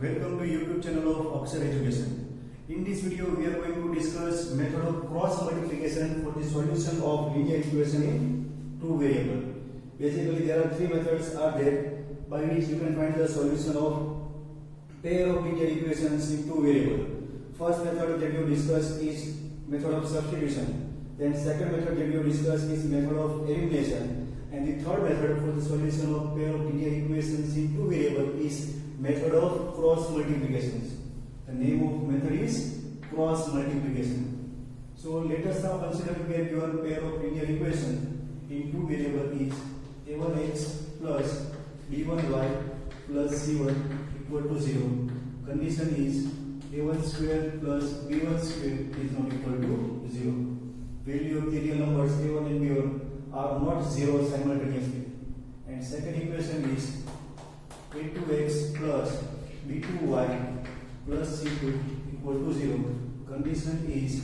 Welcome to YouTube channel of Akshar Education. In this video, we are going to discuss method of cross multiplication for the solution of linear equation in two variable. Basically, there are three methods are there by which you can find the solution of pair of linear equations in two variable. First method that we discuss is method of substitution. Then second method that we discuss is method of elimination. And the third method for the solution of pair of linear equations in two variable is method of cross multiplications. The name of method is cross multiplication. So let us now consider we have given pair of linear equation in two variable is a1x plus b1y plus c1 equal to 0. Condition is a1 square plus b1 square is not equal to 0. Value of the real numbers a1 and b1 are not 0 simultaneously. And second equation is a2x plus b2y plus c2 equal to 0. Condition is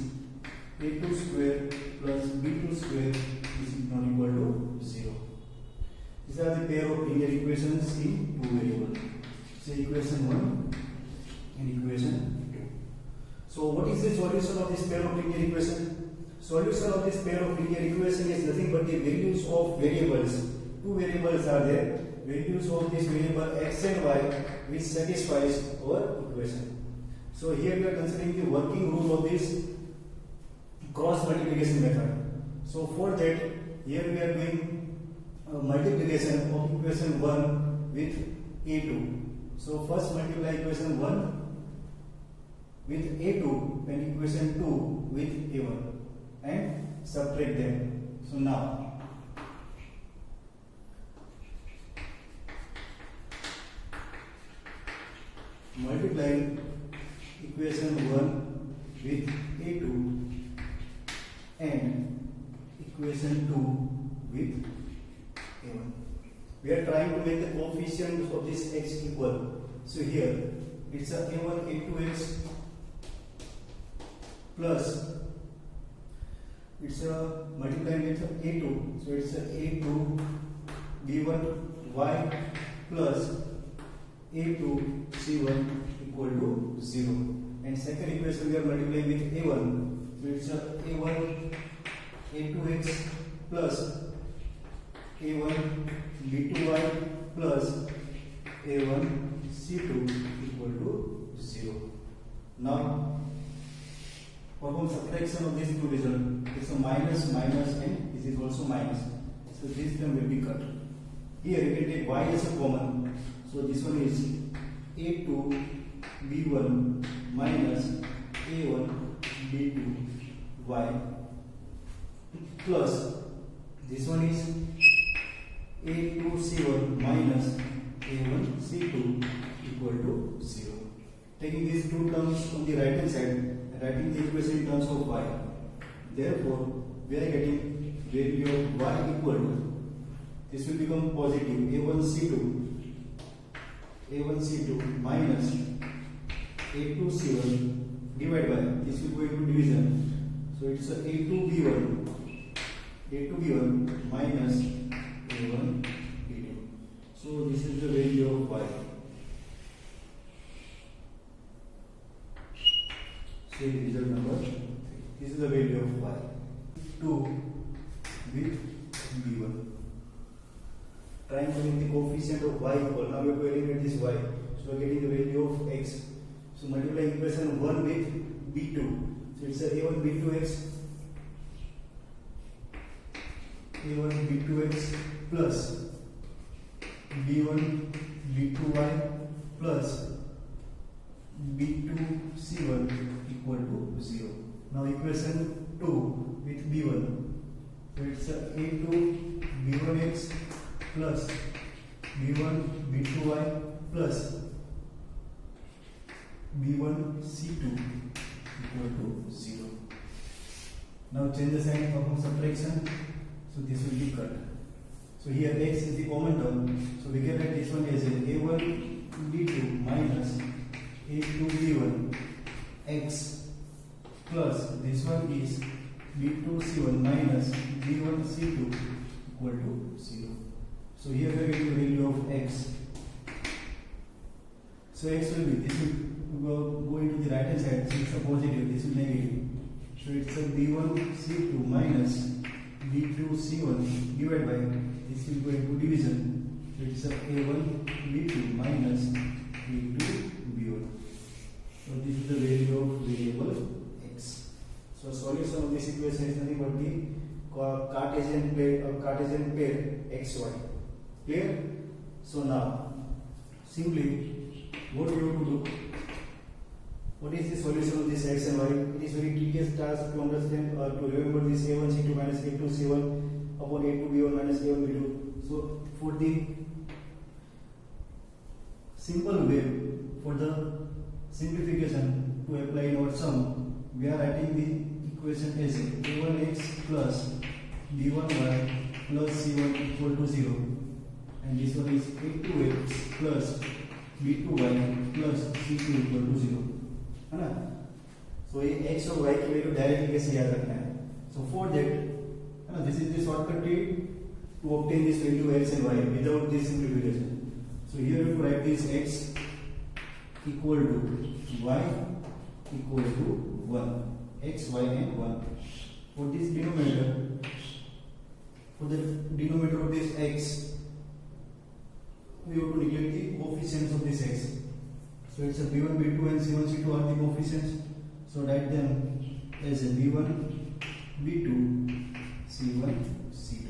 a2 square plus b2 square is not equal to 0. These are the pair of linear equations in two variables. So equation 1 and equation 2. So what is the solution of this pair of linear equation? Solution of this pair of linear equation is nothing but the values of variables. Two variables are there. Values of this variable x and y which satisfies our equation. So here we are considering the working rule of this cross multiplication method. So for that, here we are doing multiplication of equation 1 with a2. So first multiply equation 1 with a2 and equation 2 with a1 and subtract them. So now multiply equation 1 with a2 and equation 2 with a1. We are trying to make the coefficients of this x equal. So here it's a a1 a2x plus it's a multiplying with a2. So it's a a2 b1y plus a2 c1 equal to 0. And second equation we are multiplying with a1. So it's a a1 a2x plus a1 b2y plus a1 c2 equal to 0. Now perform subtraction of these two results. It's a minus minus and this is also minus. So this term will be cut. Here you can take y as a common. So this one is a2 b1 minus a1 b2 y plus this one is a2 c1 minus a1 c2 equal to 0. Taking these two terms on the right hand side, writing the equation in terms of y. Therefore, we are getting value of y equal to, this will become positive a1c2 minus a2c1 divided by, this will go into division. So it's a a2b1 minus a1b2. So this is the value of y. So result number 3. This is the value of y. 2 with b1. Trying to make the coefficient of y equal. Now we are going to eliminate this y. So we are getting the value of x. So multiply equation 1 with b2. So it's a a1 b2x plus b1 b2y plus b2 c1 equal to 0. Now equation 2 with b1. So it's a a2 b1x plus b1 b2y plus b1 c2 equal to 0. Now change the sign, perform subtraction. So this will be cut. So here x is the common term. So we can write this one as a1 b2 minus a2 b1 x plus this one is b2 c1 minus b1 c2 equal to 0. So here we are getting the value of x. So x will be, this will go into the right hand side, so it's a positive, this will negative. So it's a b1c2 minus b2c1 divided by, this will go into division. So it's a a1 b2 minus b2 b1. So this is the value of variable x. So solution of this equation is nothing but the Cartesian pair xy. Clear? So now simply what you have to do, what is the solution of this x and y? It is very tedious task to understand or to remember this a1c2 minus a2c1 upon a2b1 minus a1b2. So for the simple way, for the simplification to apply in our sum, we are writing the equation as a1x plus b1y plus c1 equal to 0, and this one is a2x plus b2y plus c2 equal to 0, है ना? So ये x और y की value directly कैसे याद रखना है? So for that, है ना, this is the shortcut to obtain this value x and y without this simplification. So here you have to write this x equal to y equal to 1, x, y and 1. For this denominator, for the denominator of this x, we have to neglect the coefficients of this x. So it's a b1, b2 and c1, c2 are the coefficients. So write them as a b1, b2, c1, c2.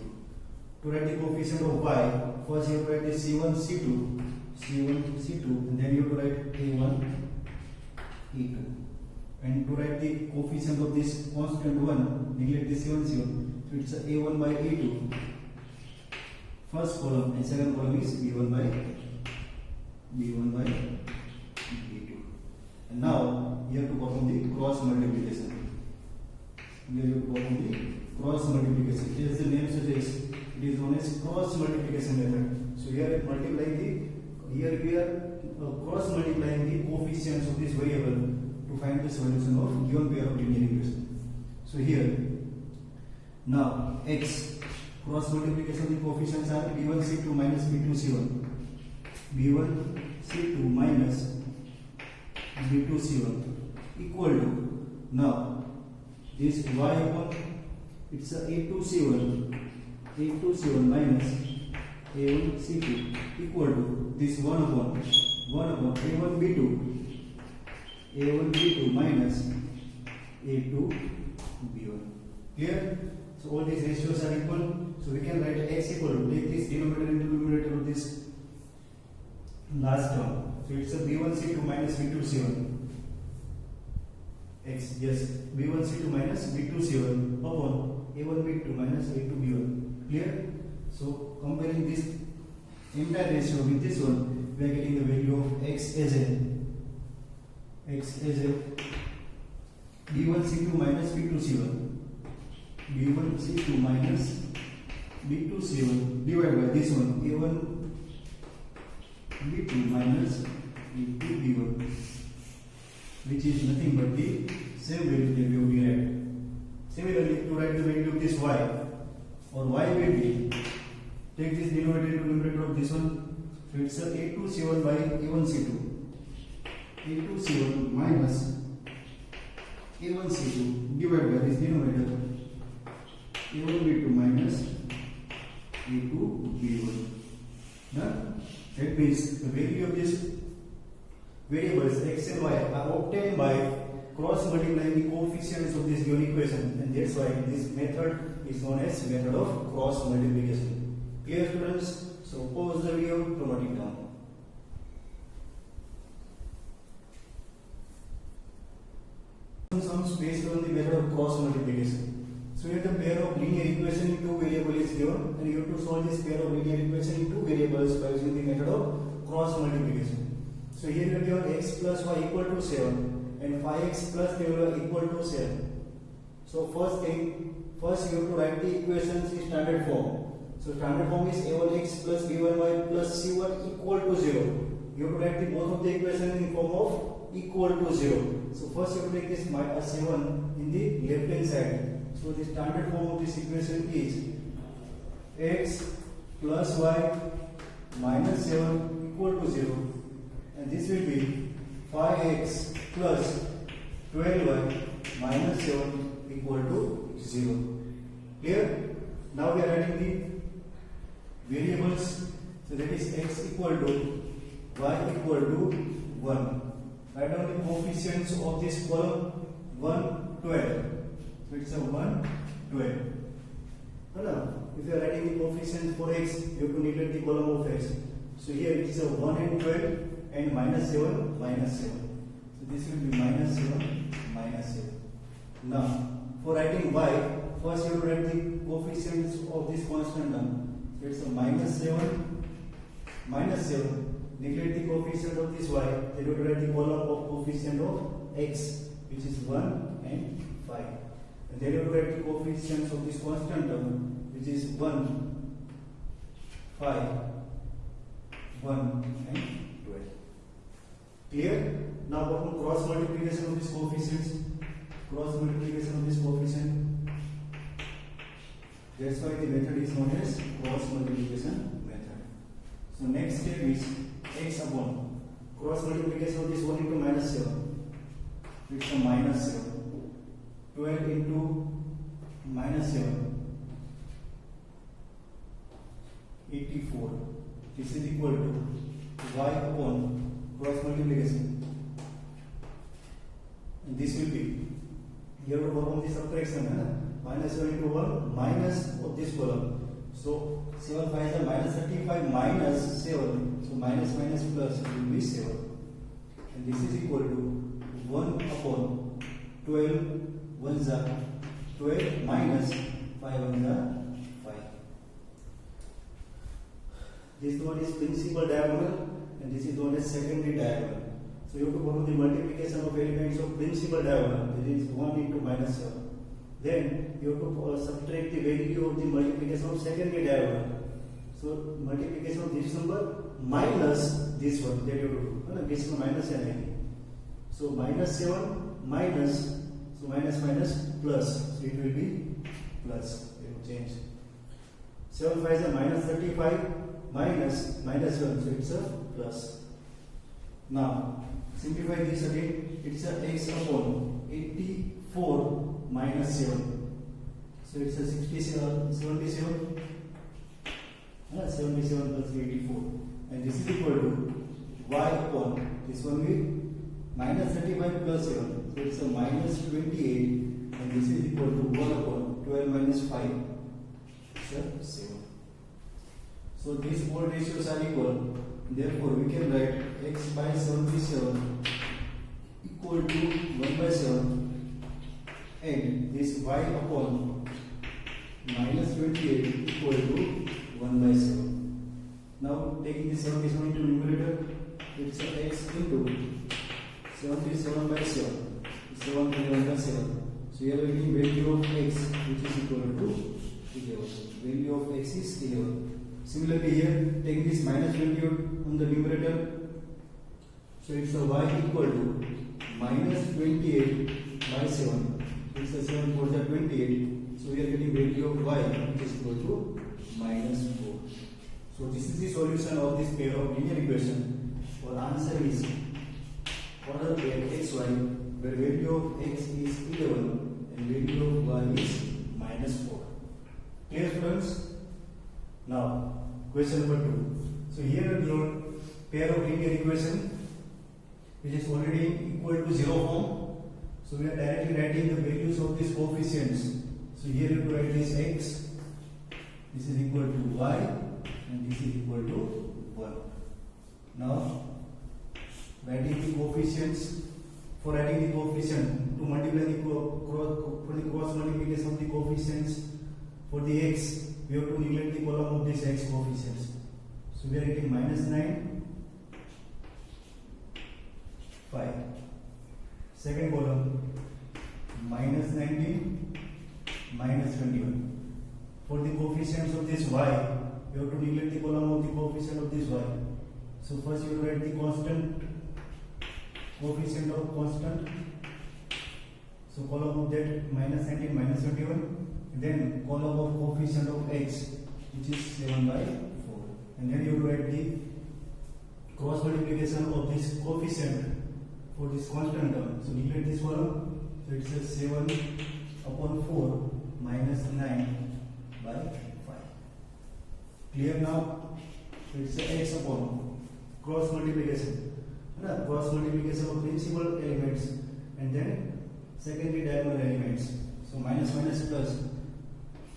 To write the coefficient of y, first you have to write the c1, c2, c1, c2, and then you have to write a1, e2. And to write the coefficient of this constant 1, neglect the c1, c1. So it's a a1 by a2. First column and second column is b1 by b2. And now you have to perform the cross multiplication. Here you have to perform the cross multiplication. As the name suggests, it is known as cross multiplication method. So here we are cross multiplying the coefficients of this variable to find the solution of given pair of linear equation. So here now x, cross multiplication of the coefficients are b1c2 minus b2c1, b1c2 minus b2c1 equal to, now this y upon, it's a a2c1 minus a1c2 equal to this 1 upon a1b2 minus a2b1. Clear? So all these ratios are equal. So we can write x equal to, take this denominator into numerator of this last term. So it's a b1c2 minus b2c1 x, yes, b1c2 minus b2c1 upon a1b2 minus a2b1. Clear? So comparing this entire ratio with this one, we are getting the value of x as a b1c2 minus b2c1, b1c2 minus b2c1 divided by this one a1b2 minus b2b1, which is nothing but the same value that we have derived. Similarly, to write the value of this y, or y will be, take this denominator into numerator of this one. So it's a a2c1 by a1c2, a2c1 minus a1c2 divided by this denominator a1b2 minus a2b1. Done? That means the value of this variables x and y are obtained by cross multiplying the coefficients of this given equation, and that's why this method is known as method of cross multiplication. Clear, students? So pause the video to note it down. Sums based on the method of cross multiplication. So here the pair of linear equation in two variables is given, and you have to solve this pair of linear equation in two variables by using the method of cross multiplication. So here you have given x plus y equal to 7 and 5x plus 12 equal to 7. So first you have to write the equations in standard form. So standard form is a1x plus b1y plus c1 equal to 0. You have to write the both of the equations in form of equal to 0. So first you have to take this minus 7 in the left hand side. So the standard form of this equation is x plus y minus 7 equal to 0, and this will be 5x plus 12y minus 7 equal to 0. Clear? Now we are writing the variables. So that is x equal to y equal to 1. Write down the coefficients of this column. 1, 12. So it's a 1, 12. Now, if you are writing the coefficients for x, you have to neglect the column of x. So here it is a 1 and 12 and minus 7, minus 7. So this will be minus 7, minus 7. Now, for writing y, first you have to write the coefficients of this constant term. So it's a minus 7, minus 7. Neglect the coefficient of this y, then you have to write the column of coefficient of x, which is 1 and 5. And then you have to write the coefficients of this constant term, which is 1, 5, 1 and 12. Clear? Now perform cross multiplication of these coefficients. Cross multiplication of this coefficient. That's why the method is known as cross multiplication method. So next step is x upon cross multiplication of this 1 into minus 7. It's a minus 7. 12 into minus 7. 84. This is equal to y upon cross multiplication. And this will be, here we perform the subtraction. Minus 7 into 1 minus of this column. So 7 5 is a minus 35 minus 7. So minus minus plus will be 7. And this is equal to 1 upon 12 1 is 12 minus 5 1 is 5. This one is principal diagonal and this is known as secondary diagonal. So you have to perform the multiplication of elements of principal diagonal. That is 1 into minus 7. Then you have to subtract the value of the multiplication of secondary diagonal. So multiplication of this number minus this one. That you have to do. This is minus n. So minus 7 minus. So minus minus plus. So it will be plus. It will change. 7 5 is a minus 35 minus minus 7. So it's a plus. Now simplify this again. It's a x upon 84 minus 7. So it's a 77. 77 plus 84. And this is equal to y upon this one will minus 35 plus 7. So it's a minus 28. And this is equal to 1 upon 12 minus 5. It's a 7. So these all ratios are equal. Therefore, we can write x by 77 equal to 1 by 7 and this y upon minus 28 equal to 1 by 7. Now, taking the 77 into numerator, it's x into 77 by 7. 7 by 1 by 7. So, here we are getting value of x which is equal to 11. Value of x is 11. Similarly here, take this minus 28 on the numerator. So it's a y equal to minus 28 by 7. It's a 7 4 is 28. So we are getting value of y which is equal to minus 4. So this is the solution of this pair of linear equation. Our answer is order pair xy, where value of x is 11 and value of y is minus 4. Clear, students? Now, question number 2. So here your pair of linear equation which is already equal to 0 form. So we are directly writing the values of these coefficients. So here you have to write this x. This is equal to y and this is equal to 1. Now, writing the coefficients. For writing the coefficient to multiply the cross multiplication of the coefficients for the x, we have to neglect the column of these x coefficients. So we are getting minus 9, 5. Second column, minus 19, minus 21. For the coefficients of this y, you have to neglect the column of the coefficient of this y. So first you have to write the constant, coefficient of constant. So column of that minus 19, minus 21. Then column of coefficient of x, which is 7 by 4. And then you write the cross multiplication of this coefficient for this constant term. So neglect this one. So it's a 7 upon 4 minus 9 by 5. Clear now? So it's a x upon cross multiplication. Cross multiplication of principal elements and then secondary diagonal elements. So minus minus plus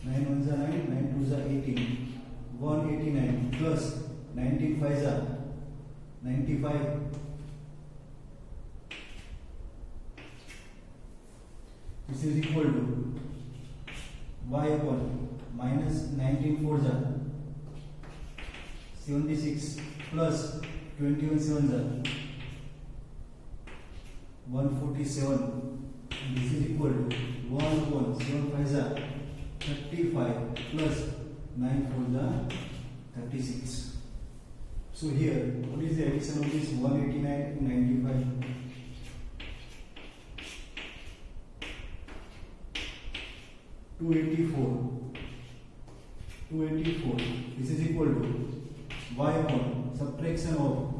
9 1s are 9, 9 2s are 18, 189 plus 19 5s are 95. This is equal to y upon minus 19 4s are 76 plus 21 7s are 147. This is equal to 1 upon 7 5s are 35 plus 9 4s are 36. So here, what is the addition of this 189 to 95? 284. This is equal to y upon subtraction of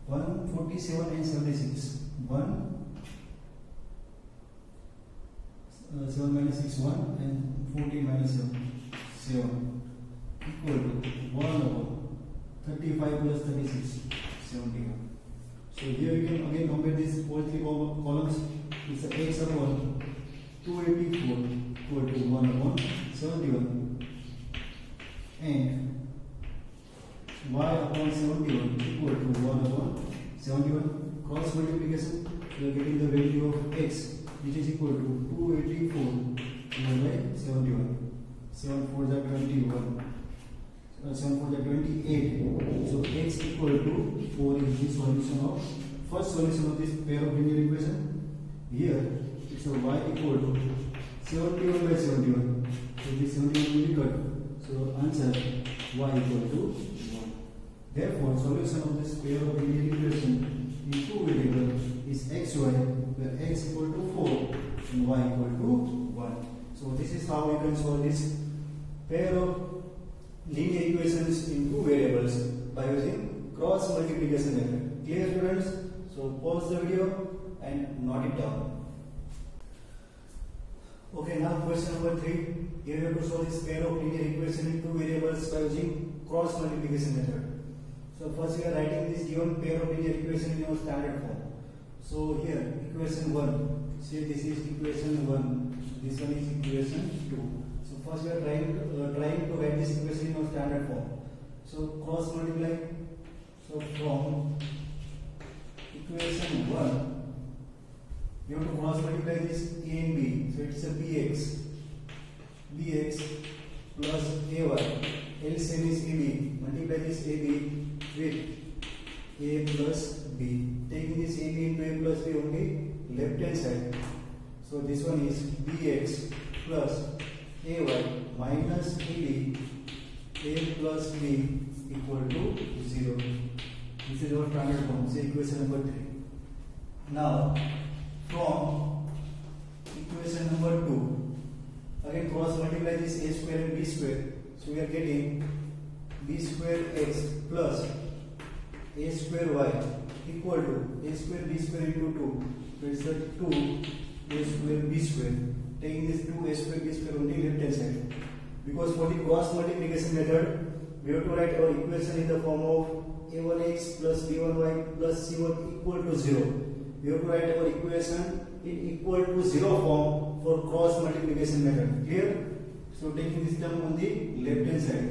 147 and 76. 7 minus 6 1 and 14 minus 7 equal to 1 upon 35 plus 36 71. So here we can again compare these all three columns. It's a x upon 284 equal to 1 upon 71 and y upon 71 equal to 1 upon 71. Cross multiplication, we are getting the value of x which is equal to 284 divided by 71. 7 4s are 21. 7 4s are 28. So x equal to 4 is the solution of first solution of this pair of linear equation. Here it's a y equal to 71 by 71. So this 71 will be cut. So answer y equal to 1. Therefore, solution of this pair of linear equation in two variables is xy, where x equal to 4 and y equal to 1. So this is how we can solve this pair of linear equations in two variables by using cross multiplication method. Clear, students? So pause the video and note it down. Okay, now question number 3. Here we have to solve this pair of linear equation in two variables by using cross multiplication method. So first we are writing this given pair of linear equation in our standard form. So here equation 1, say this is equation 1, this one is equation 2. So first we are trying to write this equation in our standard form. So cross multiply. So from equation 1 we have to cross multiply this a and b. So it's a bx plus ay. LCM is ab. Multiply this ab with a plus b. Taking this ab into a plus b only left hand side. So this one is bx plus ay minus ab a plus b equal to 0. This is our standard form. Say equation number 3. Now from equation number 2, again cross multiply this a square and b square. So we are getting b square x plus a square y equal to a square b square into 2. So it's the 2 a square b square. Taking this 2 a square b square on the left hand side. Because for the cross multiplication method, we have to write our equation in the form of a1x plus b1y plus c1 equal to 0. We have to write our equation in equal to 0 form for cross multiplication method. Clear? So taking this term on the left hand side,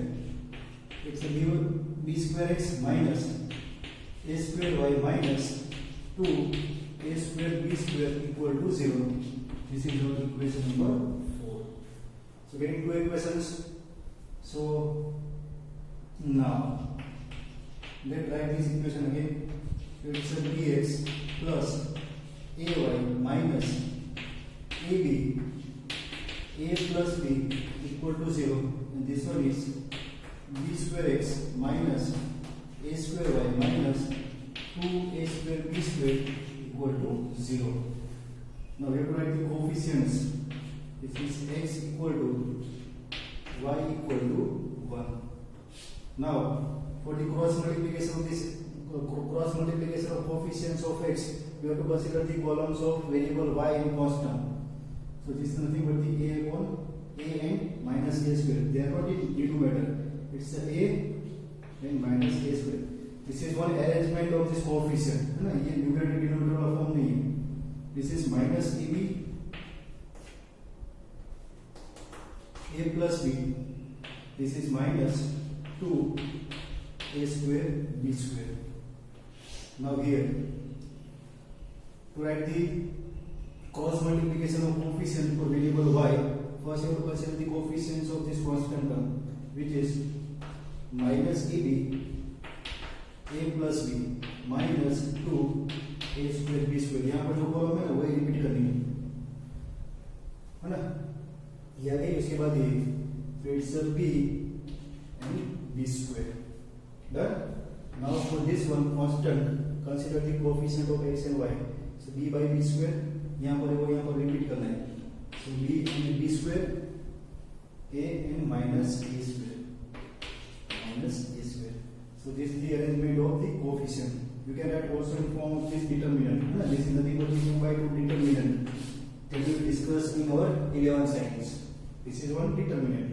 it's a b square x minus a square y minus 2 a square b square equal to 0. This is our equation number 4. So getting two equations. So now let's write this equation again. So it's a bx plus ay minus ab a plus b equal to 0, and this one is b square x minus a square y minus 2 a square b square equal to 0. Now we have to write the coefficients. This is x equal to y equal to 1. Now for the cross multiplication of this cross multiplication of coefficients of x, we have to consider the columns of variable y and constant. So this is nothing but the a upon a and minus a square. They are not in numerator. It's a and minus a square. This is one arrangement of this coefficient. है ना, ये numerator denominator वाला form नहीं है. This is minus ab a plus b. This is minus 2 a square b square. Now here, to write the cross multiplication of coefficient for variable y, first you have to consider the coefficients of this constant term, which is minus ab a plus b minus 2 a square b square. यहाँ पर जो column है ना वही repeat करनी है ना, यह है, उसके बाद ये, so it's a b and b square. Done. Now for this one constant, consider the coefficient of x and y. So b by b square, यहाँ पर वो यहाँ पर रिपीट करना है. So b and b square, a and minus a square, minus a square. So this is the arrangement of the coefficient. You can write also in form of this determinant. This is nothing but the 2 by 2 determinant that we will discuss in our 11th science. This is one determinant.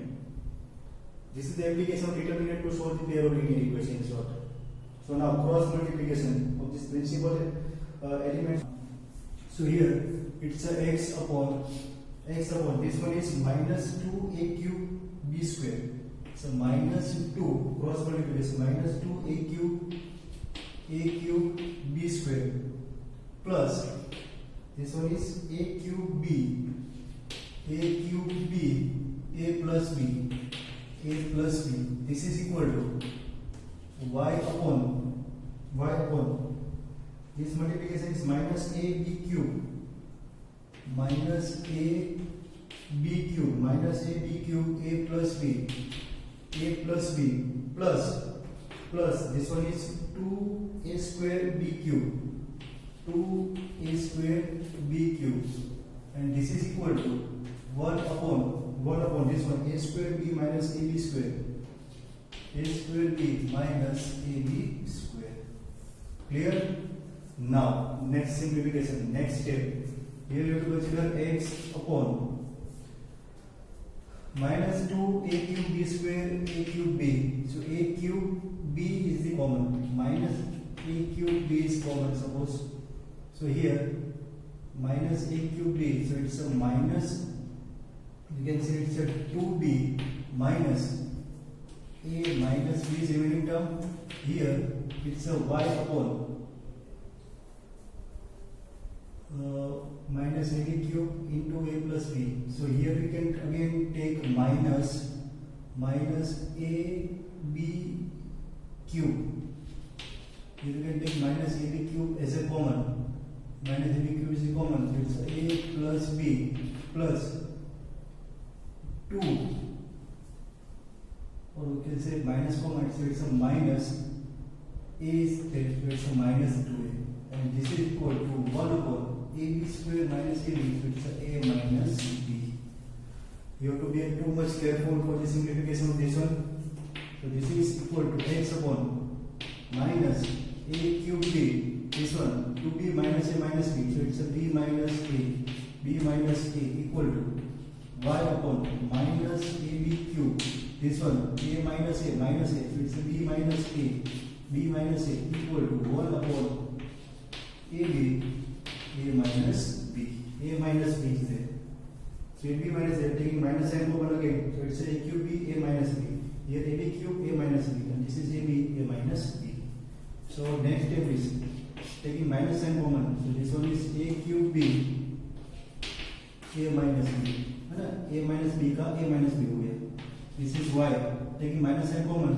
This is the application of determinant to solve the pair of linear equation in short. So now cross multiplication of this principal element. So here it's a x upon this one is minus 2a cube b square. So minus 2 cross multiplication minus 2a cube b square plus this one is a cube b a plus b. This is equal to y upon this multiplication is minus a b cube a plus b plus this one is 2a square b cube and this is equal to 1 upon this one a square b minus ab square minus ab square. Clear? Now next simplification, next step. Here you have to consider x upon minus 2 a cube b square a cube b. So a cube b is the common, minus a cube b is common suppose. So here minus a cube b, so it's a minus, you can say it's a 2b minus a minus b is remaining term. Here it's a y upon minus ab cube into a plus b. So here we can again take minus a b cube. Here we can take minus ab cube as a common. Minus ab cube is a common. So it's a plus b plus 2, or we can say minus common. So it's a minus a is there. So it's a minus 2a, and this is equal to 1 upon ab square minus ab, so it's a minus b. You have to be too much careful for the simplification of this one. So this is equal to x upon minus a cube b, this one 2b minus a minus b, so it's a b minus a equal to y upon minus ab cube, this one a minus a, so it's a b minus a equal to 1 upon ab a minus b is there. So ab minus a, taking minus sign common again, so it's a cube b a minus b. Here ab cube a minus b, and this is ab a minus b. So next step is taking minus sign common. So this one is a cube b a minus b, है ना, a minus b का a minus b हो गया. This is y, taking minus sign common,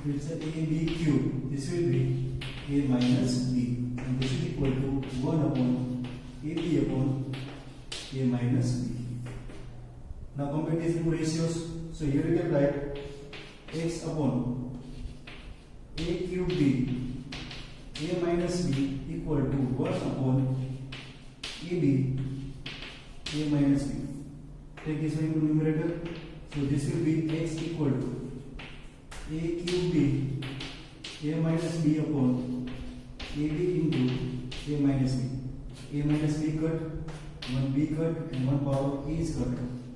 so it's a ab cube. This will be a minus b, and this is equal to 1 upon ab upon a minus b. Now compare these two ratios. So here we can write x upon a cube b a minus b equal to 1 upon ab a minus b. Take this one into numerator. So this will be x equal to a cube b a minus b upon AB into A minus B. A minus B cut, 1 B cut, and 1 power A is cut.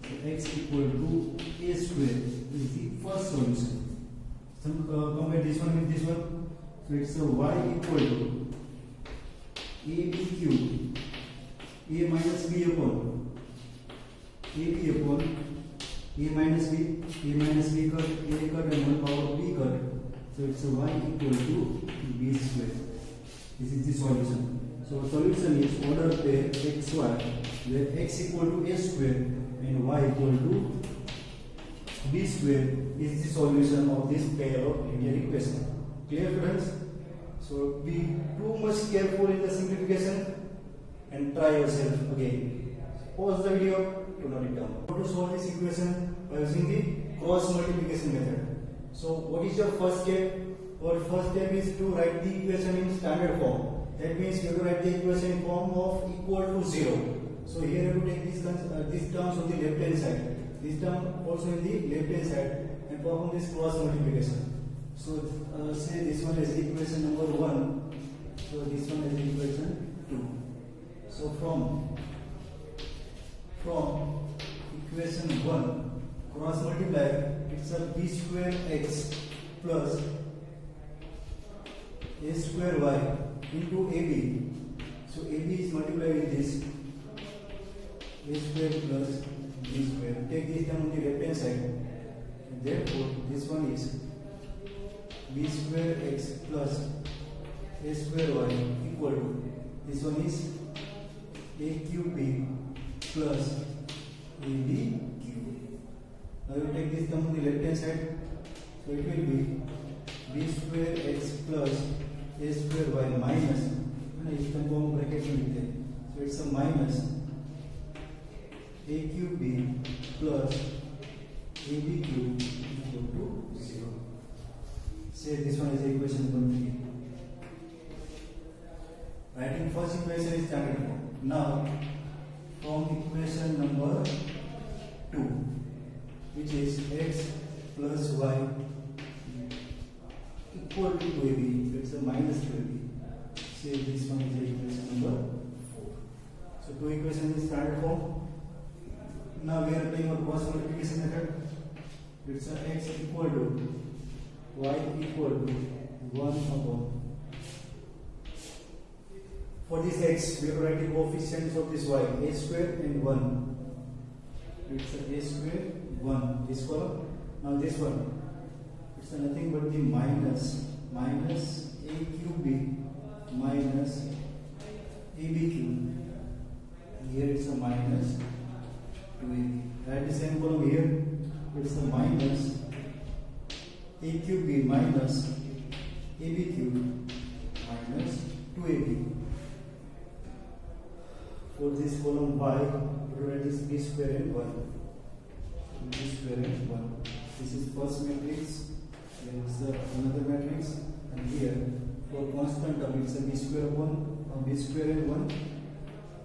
So x equal to A square is the first solution. So compare this one with this one. So it's a y equal to AB cube, A minus B upon AB upon A minus B cut, A cut, and 1 power B cut. So it's a y equal to B square. This is the solution. So solution is order pair xy, where x equal to A square and y equal to B square is the solution of this pair of linear equation. Clear, friends? So be too much careful in the simplification and try yourself again. Pause the video to note it down. How to solve this equation? By using the cross multiplication method. So what is your first step? Our first step is to write the equation in standard form. That means you have to write the equation in form of equal to 0. So here you have to take these terms on the left hand side, this term also in the left hand side, and perform this cross multiplication. So say this one is equation number 1, so this one is equation 2. So from equation 1 cross multiply, it's a b square x plus a square y into ab. So ab is multiplied with this a square plus b square. Take this term on the left hand side, and therefore this one is b square x plus a square y equal to, this one is a cube b plus ab cube. Now you take this term on the left hand side, so it will be b square x plus a square y minus, and इस term को हम bracket में लिखते हैं, so it's a minus a cube b plus ab cube equal to 0. Say this one is equation number 3. Writing first equation is standard form. Now from equation number 2, which is x plus y equal to 2ab, so it's a minus 2ab. Say this one is equation number 4. So two equations in standard form. Now we are applying our cross multiplication method. It's a x equal to y equal to 1 upon. For this x, we are writing coefficients of this y, a square and 1. It's a square 1. This column. Now this one, it's nothing but the minus a cube b minus ab cube. Here it's a minus 2ab. Write the same column here. It's a minus a cube b minus ab cube minus 2ab. For this column y, we write this b square and 1. B square and 1. This is first matrix. There is another matrix, and here for constant term it's a b square upon b square and 1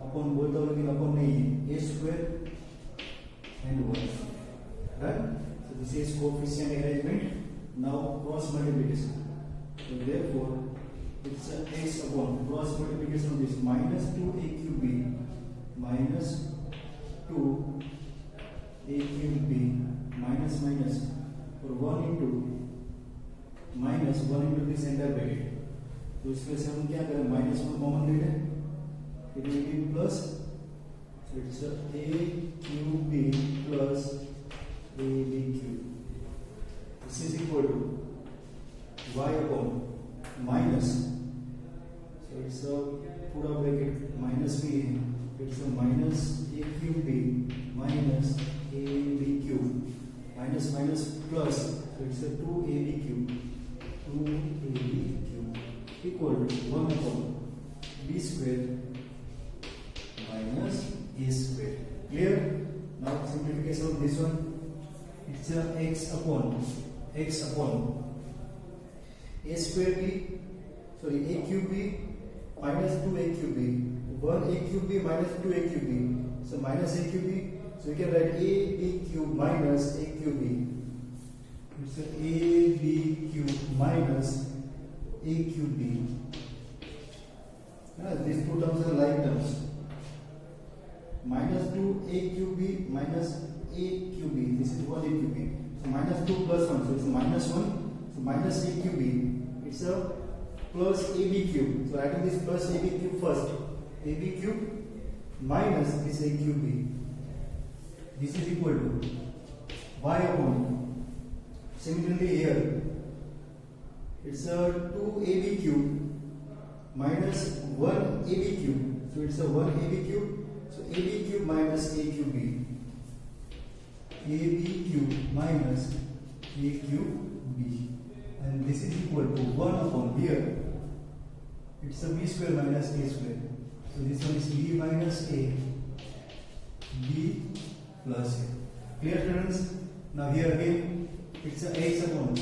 upon both of them upon a square and 1. Right? So this is coefficient arrangement. Now cross multiplication. So therefore it's a x upon cross multiplication of this minus 2a cube b minus 2 a cube b minus minus for 1 into minus 1 into this entire bracket. तो इसमें से हम क्या करें, minus 1 common ले लें, it will be plus, so it's a cube b plus ab cube. This is equal to y upon minus, so it's a पूरा bracket minus b है, it's a minus a cube b minus ab cube minus minus plus, so it's a 2ab cube equal to 1 upon b square minus a square. Clear? Now simplification of this one, it's a x upon a square b, sorry, a cube b minus 2a cube b, 1 a cube b minus 2a cube b, so minus a cube b, so we can write a b cube minus a cube b. It's a b cube minus a cube b These two terms are like terms. Minus 2 a cube b minus a cube b. This is 1 a cube b. So minus 2 plus 1. So it's minus 1. So minus a cube b. It's a plus ab cube. So writing this plus ab cube first. Ab cube minus this a cube b. This is equal to y upon. Similarly here, it's a 2ab cube minus 1ab cube. So it's a 1ab cube. So ab cube minus a cube b. ab cube minus a cube b. And this is equal to 1 upon here. It's a b square minus a square. So this one is b minus a, b plus a. Clear, friends? Now here again, it's a x upon.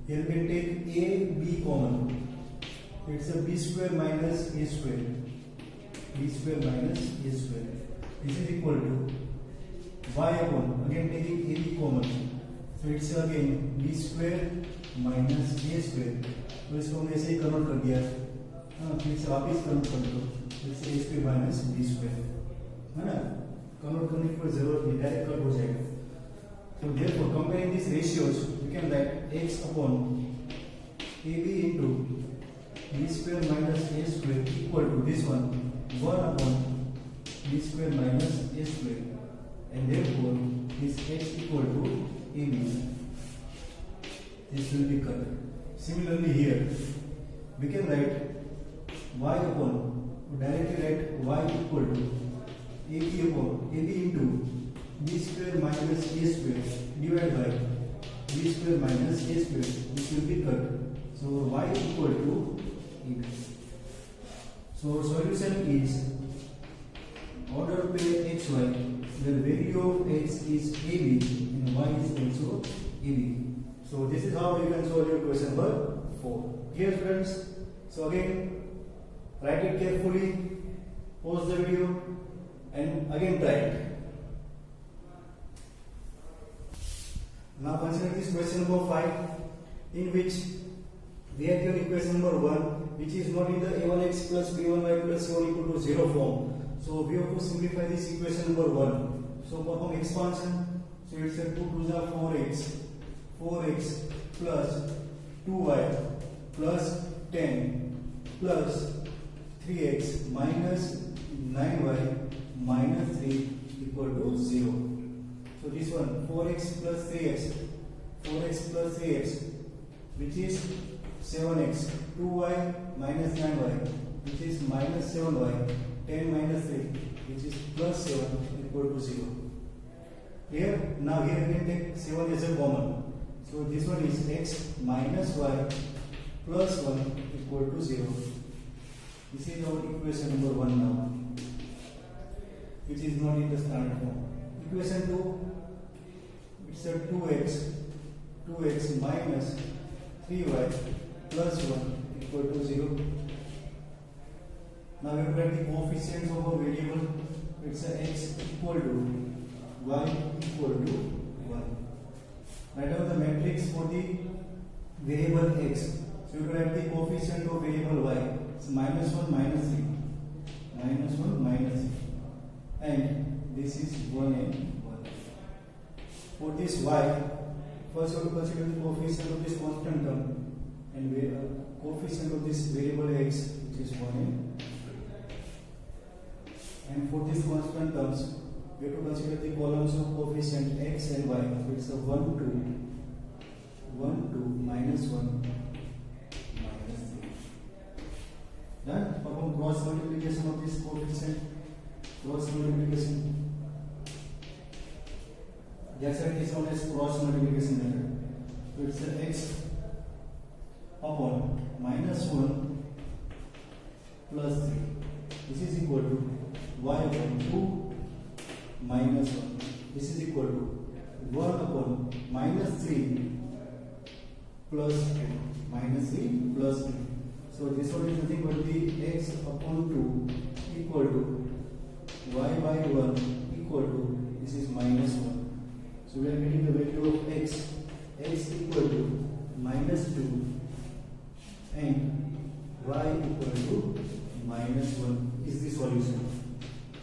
Here we can take a, b common. It's a b square minus a square. B square minus a square. This is equal to y upon. Again taking a b common. So it's again b square minus a square. तो इसको हमने ऐसे ही convert कर दिया, फिर से वापस convert कर दो, इससे a square minus b square, है ना? कन्वर्ट करने की कोई जरूरत नहीं, डायरेक्ट कट हो जाएगा. So therefore, comparing these ratios, we can write x upon ab into b square minus a square equal to this one 1 upon b square minus a square, and therefore this x equal to ab. This will be cut. Similarly here, we can write y upon, directly write y equal to ab upon ab into b square minus a square divided by b square minus a square. This will be cut. So y equal to ab. So solution is order pair xy where value of x is ab and y is also ab. So this is how you can solve your question number 4. Clear, friends? So again, write it carefully, pause the video and again try it. Now consider this question number 5, in which we have given equation number 1, which is not in the a1x plus b1y plus c1 equal to 0 form. So we have to simplify this equation number 1. So perform expansion. So it's a 2 to the 4x plus 2y plus 10 plus 3x minus 9y minus 3 equal to 0. So this one 4x plus 3x which is 7x, 2y minus 9y which is minus 7y, 10 minus 3 which is plus 7 equal to 0. Here, now here we can take 7 as a common. So this one is x minus y plus 1 equal to 0. This is our equation number 1 now, which is not in the standard form. Equation 2, it's a 2x minus 3y plus 1 equal to 0. Now we have write the coefficients of a variable. It's a x equal to y equal to 1. Write down the matrix for the variable x. So you write the coefficient of variable y. It's minus 1, minus 3. Minus 1, minus 3. And this is 1 and 1. For this y, first you have to consider the coefficient of this constant term and coefficient of this variable x, which is 1 and 2. And for this constant terms, we have to consider the columns of coefficient x and y. So it's a 1, 2, minus 1, minus 3. Done? Perform cross multiplication of this coefficient. Cross multiplication. That's why it is known as cross multiplication method. So it's a x upon minus 1 plus 3. This is equal to y upon 2 minus 1. This is equal to 1 upon minus 3 plus 2. Minus 3 plus 3. So this one is nothing but the x upon 2 equal to y by 1 equal to, this is minus 1. So we are getting the value of x equal to minus 2 and y equal to minus 1 is the solution.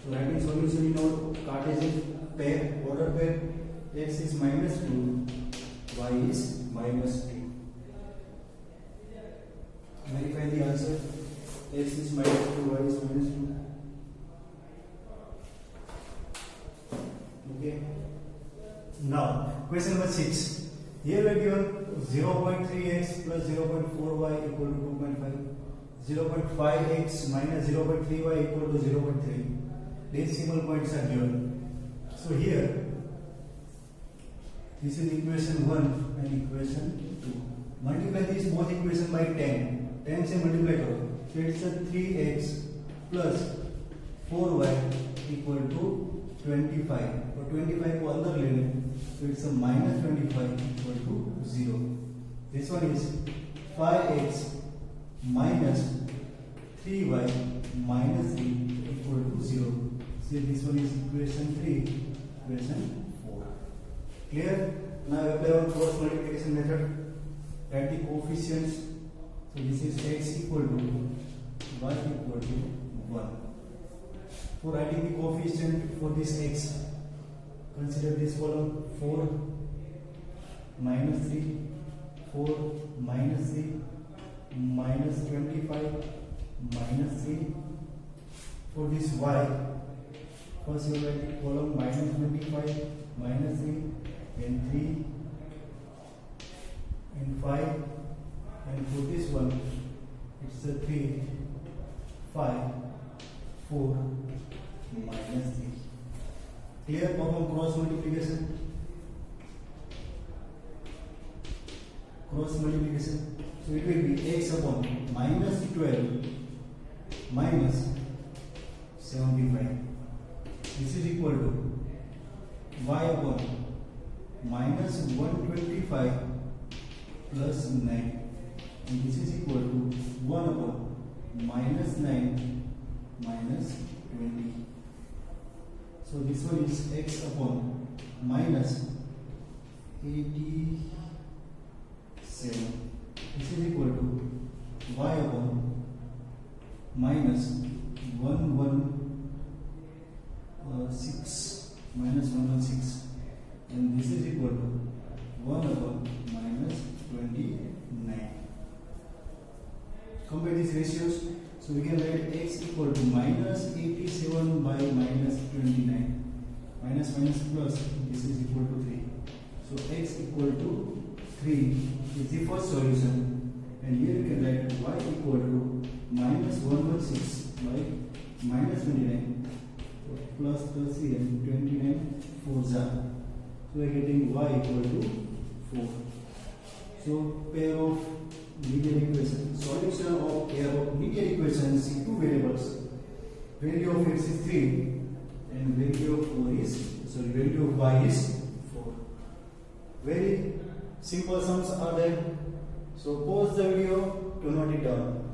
So writing solution in our Cartesian pair, order pair, x is minus 2, y is minus 2. Verify the answer. X is minus 2, y is minus 2. Okay. Now, question number 6. Here we are given 0.3x plus 0.4y equal to 2.5. 0.5x minus 0.3y equal to 0.3. Decimal points are given. So here, this is equation 1 and equation 2. Multiply these both equation by 10. 10 से multiply करो. So it's a 3x plus 4y equal to 25. और 25 को अंदर ले लें. So it's a minus 25 equal to 0. This one is 5x minus 3y minus 3 equal to 0. So this one is equation 3, equation 4. Clear? Now apply our cross multiplication method. Write the coefficients. So this is x equal to y equal to 1. For writing the coefficient for this x, consider this column 4 minus 3, 4 minus 3, minus 25, minus 3. For this y, first you write the column minus 25, minus 3, and 3, and 5. And for this one, it's a 3, 5, 4, minus 3. Clear? Perform cross multiplication. Cross multiplication. So it will be x upon minus 12 minus 75. This is equal to y upon minus 125 plus 9. And this is equal to 1 upon minus 9 minus 20. So this one is x upon minus 87. This is equal to y upon minus 116 minus 116. And this is equal to 1 upon minus 29. Compare these ratios. So we can write x equal to minus 87 by minus 29. Minus minus plus, this is equal to 3. So x equal to 3 is the first solution. And here we can write y equal to minus 116 by minus 29 plus 3 and 29 4s are. So we are getting y equal to 4. So pair of linear equation, solution of pair of linear equations in two variables. Value of x is 3 and value of y is 4. Very simple sums are there. So pause the video to note it down.